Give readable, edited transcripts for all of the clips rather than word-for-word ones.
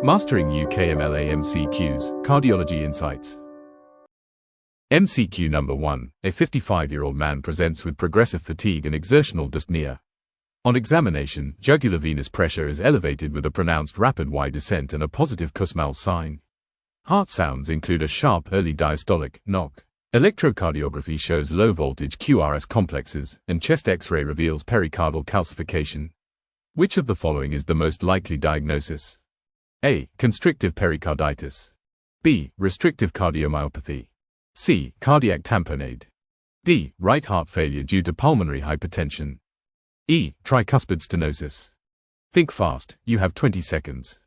Mastering UKMLA MCQs, Cardiology Insights. MCQ number 1. A 55-year-old man presents with progressive fatigue and exertional dyspnea. On examination, jugular venous pressure is elevated with a pronounced rapid Y descent and a positive Kussmaul sign. Heart sounds include a sharp early diastolic knock. Electrocardiography shows low-voltage QRS complexes, and chest X-ray reveals pericardial calcification. Which of the following is the most likely diagnosis? A. Constrictive pericarditis. B. Restrictive cardiomyopathy. C. Cardiac tamponade. D. Right heart failure due to pulmonary hypertension. E. Tricuspid stenosis. Think fast, you have 20 seconds.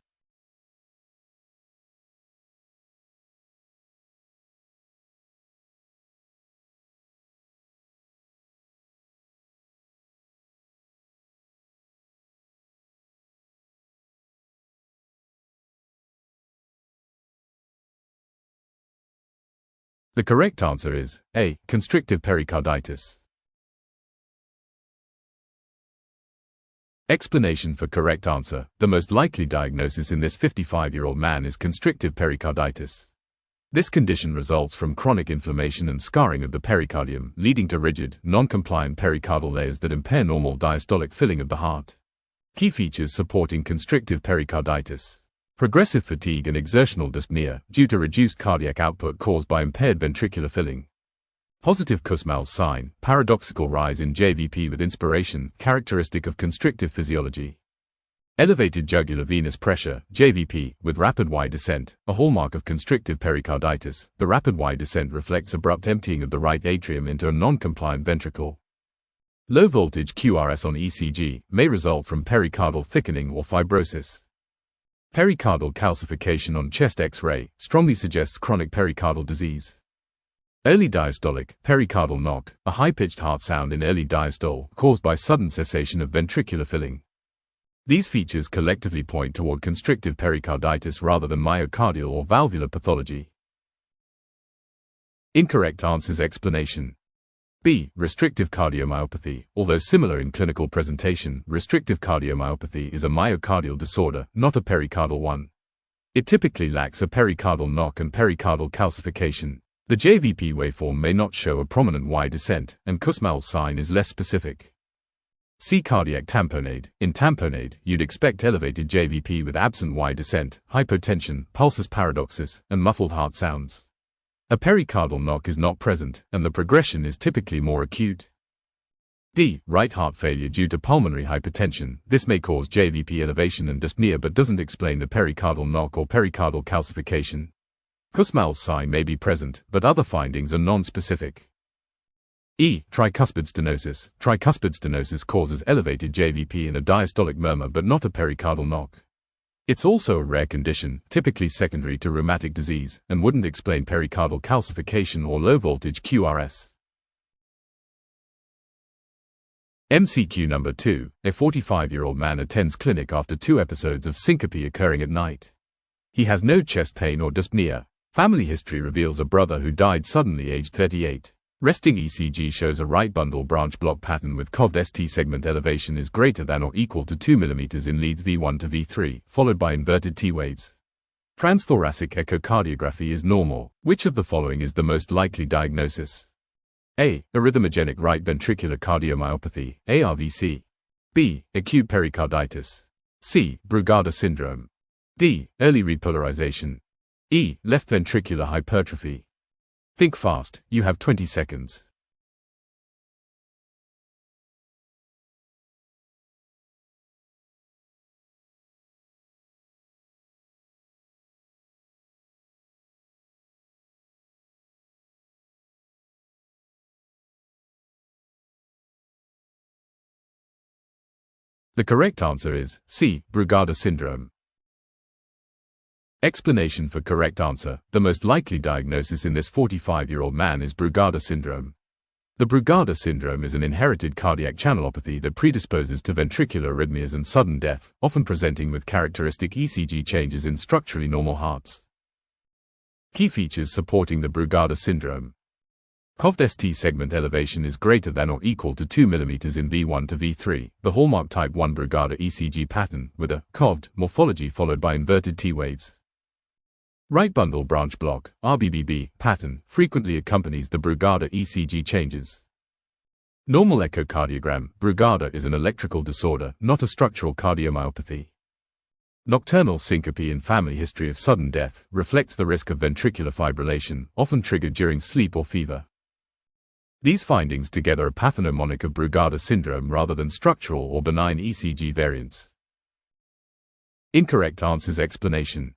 The correct answer is A. Constrictive pericarditis. Explanation for correct answer. The most likely diagnosis in this 55-year-old man is constrictive pericarditis. This condition results from chronic inflammation and scarring of the pericardium, leading to rigid, non-compliant pericardial layers that impair normal diastolic filling of the heart. Key features supporting constrictive pericarditis: progressive fatigue and exertional dyspnea, due to reduced cardiac output caused by impaired ventricular filling. Positive Kussmaul sign, paradoxical rise in JVP with inspiration, characteristic of constrictive physiology. Elevated jugular venous pressure, JVP, with rapid Y descent, a hallmark of constrictive pericarditis. The rapid Y descent reflects abrupt emptying of the right atrium into a non-compliant ventricle. Low voltage QRS on ECG may result from pericardial thickening or fibrosis. Pericardial calcification on chest X-ray strongly suggests chronic pericardial disease. Early diastolic, pericardial knock, a high-pitched heart sound in early diastole caused by sudden cessation of ventricular filling. These features collectively point toward constrictive pericarditis rather than myocardial or valvular pathology. Incorrect answers. Explanation. B. Restrictive cardiomyopathy. Although similar in clinical presentation, restrictive cardiomyopathy is a myocardial disorder, not a pericardial one. It typically lacks a pericardial knock and pericardial calcification. The JVP waveform may not show a prominent Y descent, and Kussmaul sign is less specific. C. Cardiac tamponade. In tamponade, you'd expect elevated JVP with absent Y descent, hypotension, pulsus paradoxus, and muffled heart sounds. A pericardial knock is not present, and the progression is typically more acute. D. Right heart failure due to pulmonary hypertension. This may cause JVP elevation and dyspnea but doesn't explain the pericardial knock or pericardial calcification. Kussmaul sign may be present, but other findings are non-specific. E. Tricuspid stenosis. Tricuspid stenosis causes elevated JVP and a diastolic murmur but not a pericardial knock. It's also a rare condition, typically secondary to rheumatic disease, and wouldn't explain pericardial calcification or low-voltage QRS. MCQ number 2. A 45-year-old man attends clinic after 2 episodes of syncope occurring at night. He has no chest pain or dyspnea. Family history reveals a brother who died suddenly aged 38. Resting ECG shows a right bundle branch block pattern with coved ST segment elevation is greater than or equal to 2 mm in leads V1 to V3, followed by inverted T waves. Transthoracic echocardiography is normal. Which of the following is the most likely diagnosis? A. Arrhythmogenic right ventricular cardiomyopathy, ARVC. B. Acute pericarditis. C. Brugada syndrome. D. Early repolarization. E. Left ventricular hypertrophy. Think fast, you have 20 seconds. The correct answer is C. Brugada syndrome. Explanation for correct answer. The most likely diagnosis in this 45-year-old man is Brugada syndrome. The Brugada syndrome is an inherited cardiac channelopathy that predisposes to ventricular arrhythmias and sudden death, often presenting with characteristic ECG changes in structurally normal hearts. Key features supporting the Brugada syndrome: COVD ST segment elevation is greater than or equal to 2 mm in V1 to V3, the hallmark type 1 Brugada ECG pattern, with a COVD morphology followed by inverted T waves. Right bundle branch block, RBBB, pattern, frequently accompanies the Brugada ECG changes. Normal echocardiogram, Brugada is an electrical disorder, not a structural cardiomyopathy. Nocturnal syncope in family history of sudden death reflects the risk of ventricular fibrillation, often triggered during sleep or fever. These findings together are pathognomonic of Brugada syndrome rather than structural or benign ECG variants. Incorrect answers. Explanation.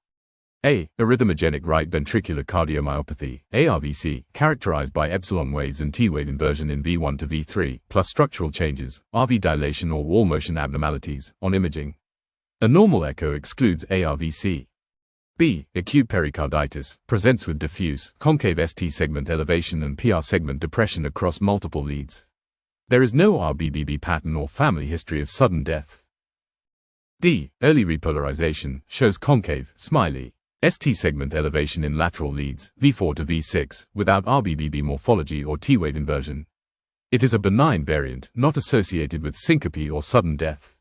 A. Arrhythmogenic right ventricular cardiomyopathy, ARVC, characterized by epsilon waves and T-wave inversion in V1 to V3, plus structural changes, RV dilation or wall motion abnormalities, on imaging. A normal echo excludes ARVC. B. Acute pericarditis, presents with diffuse, concave ST segment elevation and PR segment depression across multiple leads. There is no RBBB pattern or family history of sudden death. D. Early repolarization, shows concave, smiley, ST segment elevation in lateral leads, V4 to V6, without RBBB morphology or T-wave inversion. It is a benign variant, not associated with syncope or sudden death.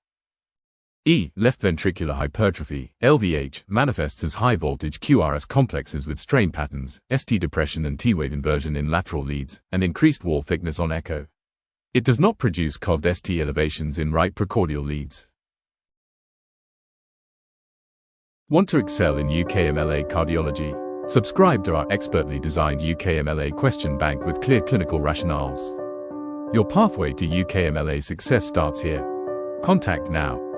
E. Left ventricular hypertrophy, LVH, manifests as high-voltage QRS complexes with strain patterns, ST depression and T-wave inversion in lateral leads, and increased wall thickness on echo. It does not produce COVD ST elevations in right precordial leads. Want to excel in UKMLA cardiology? Subscribe to our expertly designed UKMLA question bank with clear clinical rationales. Your pathway to UKMLA success starts here. Contact now.